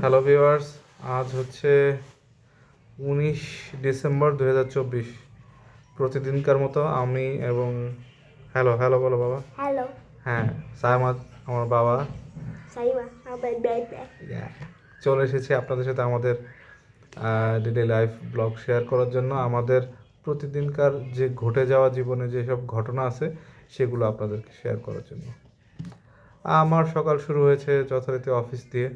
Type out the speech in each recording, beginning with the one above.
Hello viewers, আজ হচ্ছে 19 December 2024। প্রতিদিনকার মতো আমি এবং হ্যালো হ্যালো বলো বাবা। হ্যালো হ্যাঁ, সায়মাদ আমার বাবা সাইমা আমার বেবি Yeah, চলে এসেছি আপনাদের সাথে আমাদের ডেইলি লাইফ ব্লগ শেয়ার করার জন্য। আমাদের প্রতিদিনকার যে ঘটে যাওয়া জীবনে যেসব ঘটনা আছে সেগুলো আপনাদেরকে শেয়ার করার জন্য। আমার সকাল শুরু হয়েছে যথারীতি অফিস দিয়ে,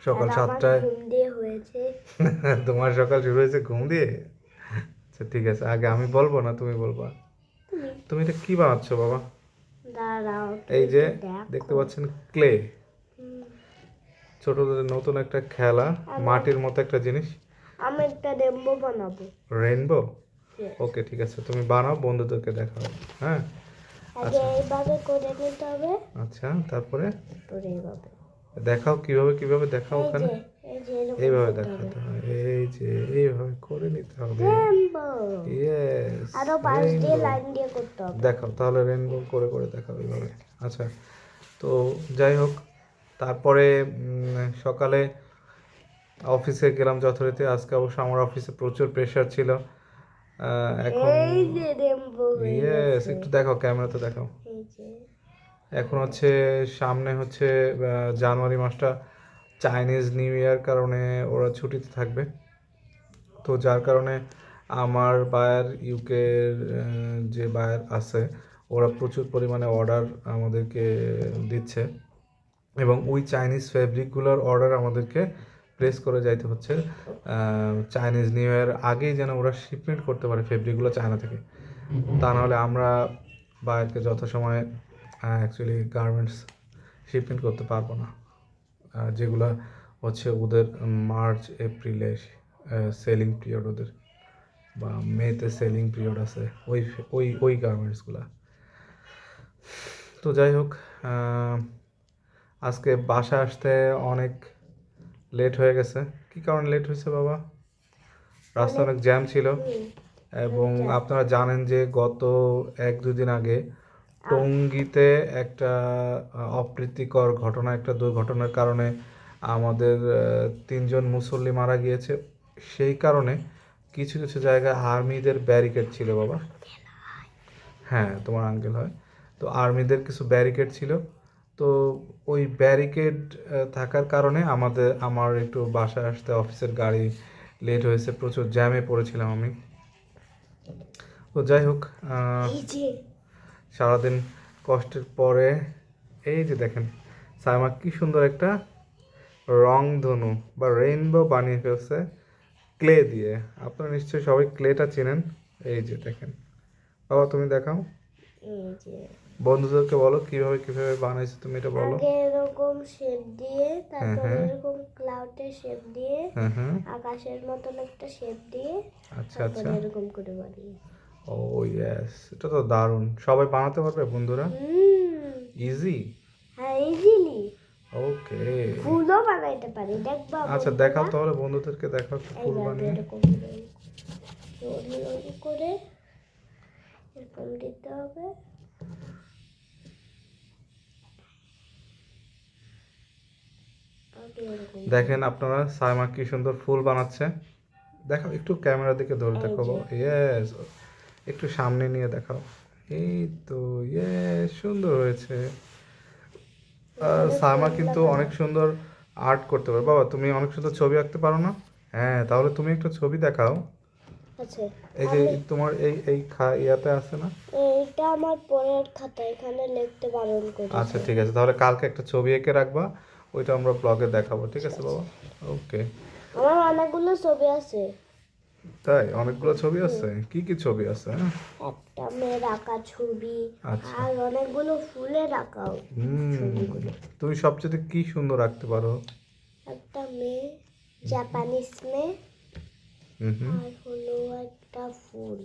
সকাল আর আমার 7টায়। ঘুম দিয়ে হয়েছে। তোমার সকাল শুরু হয়েছে ঘুম দিয়ে? আচ্ছা ঠিক আছে, আগে আমি বলবো না তুমি বলবা? তুমি এটা কি বানাচ্ছো বাবা? দাঁড়াও এই যে দেখো। দেখতে পাচ্ছেন ক্লে, হুম, ছোটদের নতুন একটা খেলা, মাটির মতো একটা জিনিস। আমি একটা রেমবো বানাবো। রেইনবো? Yes. ওকে ঠিক আছে, তুমি বানাও, বন্ধুদেরকে দেখাও। হ্যাঁ আগে আচ্ছা এইভাবে করে নিতে হবে, আচ্ছা, তারপরে তারপরে এইভাবে। দেখাও কিভাবে কিভাবে দেখাও এই ওখানে। যে এই যে এরকম এইভাবে করতে হবে। দেখাতে হয়, এই যে এইভাবে করে নিতে হবে। রেমবো ইয়েস, আরো পাশ দিয়ে রেইনবো। লাইন দিয়ে করতে হবে। দেখাও তাহলে, রেইনবো করে করে দেখাও এইভাবে। আচ্ছা, তো যাই হোক, তারপরে সকালে অফিসে গেলাম যথারীতি। আজকে অবশ্য আমার অফিসে প্রচুর প্রেশার ছিল। এখন এই যে রেমবো হয়ে ইয়েস, গেছে। একটু দেখাও, ক্যামেরাতে দেখাও। এই যে এখন হচ্ছে সামনে হচ্ছে জানুয়ারি মাসটা চাইনিজ নিউ ইয়ার কারণে ওরা ছুটিতে থাকবে। তো যার কারণে আমার বায়ার, ইউকের যে বায়ার আছে, ওরা প্রচুর পরিমাণে অর্ডার আমাদেরকে দিচ্ছে এবং ওই চাইনিজ ফেব্রিকগুলোর অর্ডার আমাদেরকে প্লেস করে যাইতে হচ্ছে চাইনিজ নিউ ইয়ার আগেই, যেন ওরা শিপমেন্ট করতে পারে ফেব্রিকগুলো চায়না থেকে। তা নাহলে আমরা বায়ারকে যথাসময়ে অ্যাকচুয়ালি গার্মেন্টস শিপমেন্ট করতে পারবো না, যেগুলো হচ্ছে ওদের মার্চ এপ্রিলে সেলিং পিরিয়ড ওদের, বা মেতে সেলিং পিরিয়ড আছে ওই ওই ওই গার্মেন্টসগুলো। তো যাই হোক, আজকে বাসা আসতে অনেক লেট হয়ে গেছে। কী কারণে লেট হয়েছে বাবা? রাস্তা অনেক জ্যাম ছিল, এবং আপনারা জানেন যে গত 1-2 দিন আগে টঙ্গীতে একটা অপ্রীতিকর ঘটনা, একটা দুর্ঘটনার কারণে আমাদের 3জন মুসল্লি মারা গিয়েছে। সেই কারণে কিছু কিছু জায়গায় আর্মিদের ব্যারিকেড ছিল বাবা। হ্যাঁ, তোমার আঙ্কেল হয়। তো আর্মিদের কিছু ব্যারিকেড ছিল। তো ওই ব্যারিকেড থাকার কারণে আমার একটু বাসায় আসতে অফিসের গাড়ি লেট হয়েছে, প্রচুর জ্যামে পড়েছিলাম আমি। তো যাই হোক, এই যে সারাদিন কষ্টের পরে এই যে দেখেন, সাইমা কি সুন্দর একটা রংধনু বা রেইনবো বানিয়ে ফেলছে ক্লে দিয়ে। আপনারা নিশ্চয়ই সবাই ক্লেটা চেনেন। এই যে দেখেন বাবা, তুমি দেখাও, এই যে বন্ধুদেরকে বলো কিভাবে কিভাবে বানাইছো তুমি, এটা বলো। আগে এরকম শেপ দিয়ে, হ্যাঁ তারপরে হ্যাঁ এরকম ক্লাউডের শেপ দিয়ে, হ্যাঁ হ্যাঁ আকাশের মতন একটা শেপ দিয়ে, আচ্ছা তারপরে আচ্ছা। এরকম করে বানিয়ে। ও ইয়েস, এটা তো দারুণ, সবাই বানাতে পারবে বন্ধুরা? ইজি? হ্যাঁ ইজিলি ওকে, ফুলও বানাইতে পারি, দেখবা আচ্ছা বন্ধুরা? দেখাও তাহলে, বন্ধুদেরকে দেখাও একটু ফুল এইভাবে বানিয়ে। এরকম করে এরকম দিতে হবে। আগে এরকম দেখেন আপনারা, সাইমা কি সুন্দর ফুল বানাচ্ছে। দেখাও একটু, ক্যামেরার দিকে ধরে এই দেখাবো। যে। ইয়েস, একটু সামনে নিয়ে দেখাও। এই তো, ইয়েস, সুন্দর হয়েছে। আর এখানে সাইমা ফুল কিন্তু লাগানো। অনেক সুন্দর আর্ট করতে পারে বাবা। তুমি অনেক সুন্দর ছবি আঁকতে পারো না? হ্যাঁ, তাহলে তুমি একটা ছবি দেখাও। আচ্ছা এই যে আমি তোমার এই ইয়াতে আছে না? এইটা আমার পরের খাতা, এখানে লিখতে বারণ আচ্ছা করেছে। ঠিক আছে, তাহলে কালকে একটা ছবি এঁকে রাখবা, ওইটা আমরা ব্লগে দেখাবো, ঠিক আছে আচ্ছা, বাবা? ওকে। আমার অনেকগুলো ছবি আছে। তাই অনেকগুলো ছবি আছে? কি কি ছবি আছে? হ্যাঁ, একটা মেয়ের আঁকা ছবি, আচ্ছা। আর অনেকগুলো ফুলের আঁকাও ছবিগুলো। তুমি সবচেয়ে কি সুন্দর আঁকতে পারো? একটা মেয়ে, জাপানিজ মেয়ে, হুম হুম আর হলো একটা ফুল,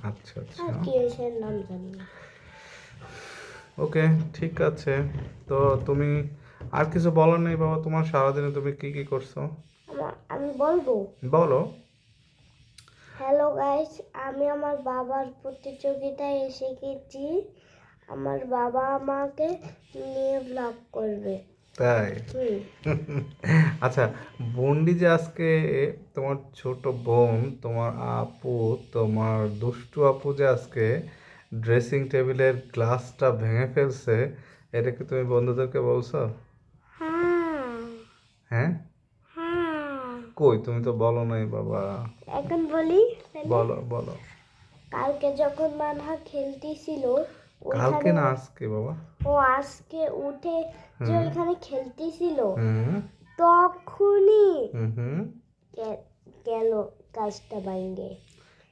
আচ্ছা আচ্ছা, আর কি এসের নাম জানি না। ওকে ঠিক আছে। তো তুমি আর কিছু বলার নেই বাবা? তোমার সারাদিনে তুমি কি কি করছো আমি বলবো। বলো। হ্যালো গাইস, আমি আমার বাবার প্রতিযোগিতায় এসে গেছি। আমার বাবা আমাকে নিয়ে ব্লগ করবে। তাই? হুম। আচ্ছা, বন্ডি যে আজকে তোমার ছোট বোন, তোমার আপু, তোমার দুষ্টু আপু যে আজকে ড্রেসিং টেবিলের গ্লাসটা ভেঙে ফেলছে, এটা কি তুমি বন্ধুদেরকে বলছো? হ্যাঁ। হ্যাঁ? হ্যাঁ। কই, তুমি তো বলো নাই বাবা। এখন বলি তাহলে। বলো বলো। কালকে যখন মানহা খেলতেছিল কালকে ওইখানে না আজকে বাবা। ও আজকে উঠে যে হুম ওইখানে খেলতেছিল হুম তখনই হুম হুম গেল গাছটা ভাঙে।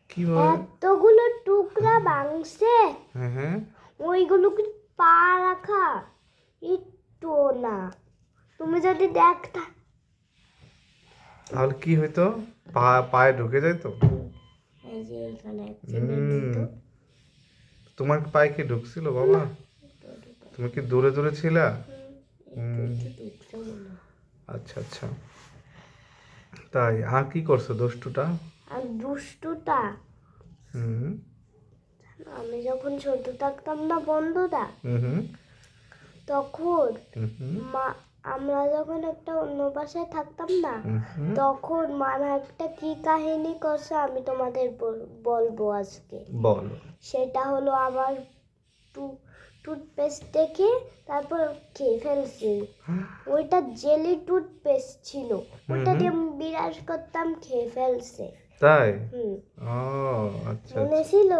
কিভাবে? এতগুলো টুকরা ভাঙছে, হ্যাঁ হ্যাঁ। ওইগুলো কি পা রাখা একটু না। তুমি যদি দেখতা। তাহলে কি হইতো? পায়ে ঢুকে যাইতো? এই যে এখানে হুম। তোমার পায়ে কি ঢুকছিল বাবা? তুমি কি দূরে দূরে ছিলা? হুম। আচ্ছা আচ্ছা। তাই, আর কি করছো দুষ্টুটা? আর দুষ্টুটা হুম আমি যখন ছোট থাকতাম না বন্ধুরা, হুম হুম তখন হুম মা আমরা যখন একটা অন্য বাসায় থাকতাম না, হুম। তখন মারা একটা কি কাহিনী করছে আমি তোমাদের বলবো আজকে। বলো। সেটা হলো আমার টুথপেস্ট দেখে তারপর খেয়ে ফেলছি। ওইটা জেলি টুথপেস্ট ছিল, ওইটা দিয়ে আমি বিরাজ করতাম, খেয়ে ফেলছে। তাই? হুম। ও আচ্ছা মনে আচ্ছা। ছিল।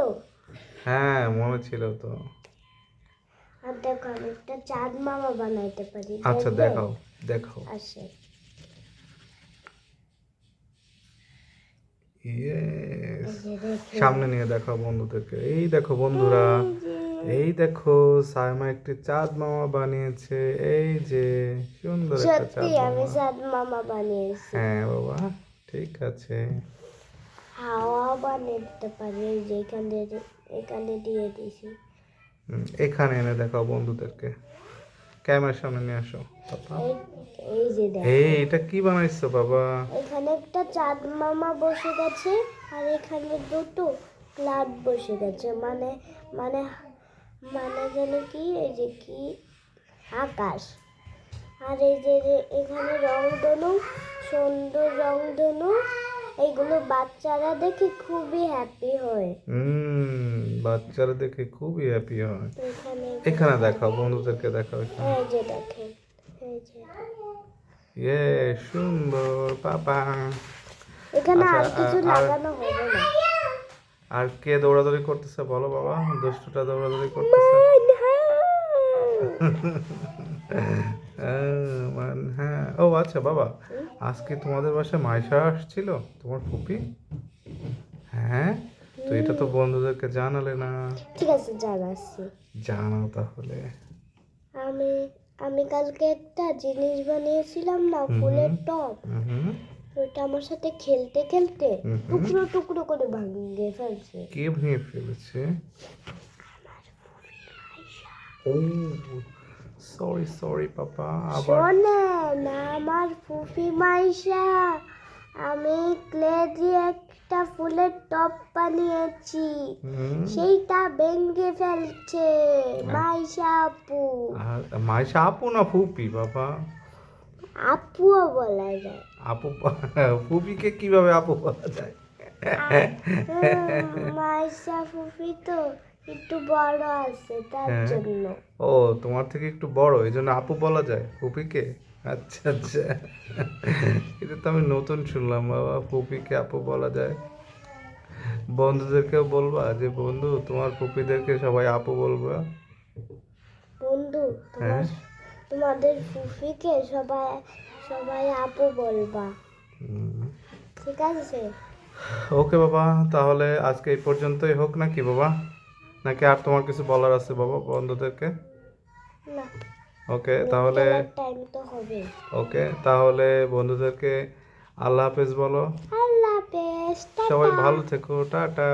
হ্যাঁ, মনে ছিল তো। আর দেখো আমি একটা চাঁদ মামা বানাইতে পারি, আচ্ছা, দেখবে? দেখাও দেখাও। আসে। ইয়েস। এই যে দেখে। সামনে নিয়ে দেখাও বন্ধুদেরকে। এই দেখো বন্ধুরা, এই যে এই দেখো সাইমা একটি চাঁদ মামা বানিয়েছে। এই যে সুন্দর একটা সত্যি চাঁদ আমি মামা। চাঁদ মামা বানিয়েছি। হ্যাঁ বাবা, ঠিক আছে। হাওয়া বানাতে পারি, এই যে এখানে দিয়ে দিছি। এখানে এনে দেখাও বন্ধুদেরকে। ক্যামেরার সামনে নিয়ে আসো পাপা। এই এই যে এই, দেখো, এটা কি বানাইছো বাবা? এখানে একটা চাঁদ মামা বসে গেছে, আর এখানে দুটো ক্লাউড বসে গেছে, মানে মানে মানে যেন কি, এই যে কি, আকাশ। আর এই যে এখানে রংধনু, সুন্দর রংধনু, এইগুলো বাচ্চারা দেখে খুবই হ্যাপি হয়। বাচ্চারা দেখে খুবই হ্যাপি হয়। এখানে এখানে দেখাও বন্ধুদেরকে, দেখাও এখানে। এই যে দেখেন, এই যে ইয়ে, সুন্দর পাপা। এখানে আচ্ছা, আর কিছু আর লাগানো হবে না। আর কে দৌড়াদৌড়ি করতেছে বলো বাবা? দুষ্টুটা দৌড়াদৌড়ি করতেছে। হ্যাঁ, ও আচ্ছা বাবা, আজকে তোমাদের বাসায় মাইশা আসছিল, তোমার ফুপি? হ্যাঁ, তো এটা তো বন্ধুদেরকে জানালে না। ঠিক আছে, জানাচ্ছি। জানাও তাহলে। আমি আমি কালকে একটা জিনিস বানিয়েছিলাম না, হুম ফুলের হুম টব। হুম হুম ওইটা আমার সাথে খেলতে খেলতে হুম। টুকরো টুকরো করে ভাঙিয়ে ফেলছে। কে ভেঙে ফেলেছে? ও, সরি সরি পাপা, আবার। শোনেন, আমার ফুফি মাইশা, আমি ক্লে দিয়ে একটা ফুলের টব বানিয়েছি, হুম। সেইটা ভেঙে ফেলছে মাইশা আপু। আর মাইশা আপু না ফুপি বাবা? আপুও বলা যায়। আপু ফুপিকে কিভাবে আপু বলা যায়? মাইশা ফুফি তো একটু বড় আছে তার হ্যাঁ। জন্য। ও, তোমার থেকে একটু বড়, এই জন্য আপু বলা যায় ফুপিকে? আচ্ছা আচ্ছা। এটা তো আমি নতুন শুনলাম বাবা, ফুপিকে আপু বলা যায়। বন্ধুদেরকেও বলবা যে বন্ধু তোমার ফুপিদেরকে সবাই আপু বলবা। বন্ধু, হ্যাঁ। তোমাদের ফুফিকে সবাই সবাই আপু বলবা, হুম। ঠিক আছে? ওকে বাবা, তাহলে আজকে এই পর্যন্তই হোক নাকি বাবা? নাকি আর তোমার কিছু বলার আছে বাবা বন্ধুদেরকে? না, ওকে তাহলে। খেলার টাইম তো হবে। ওকে তাহলে বন্ধুদেরকে আল্লাহ হাফেজ বলো। আল্লাহ হাফেজ, সবাই টাটা। ভালো থেকো, টাটা।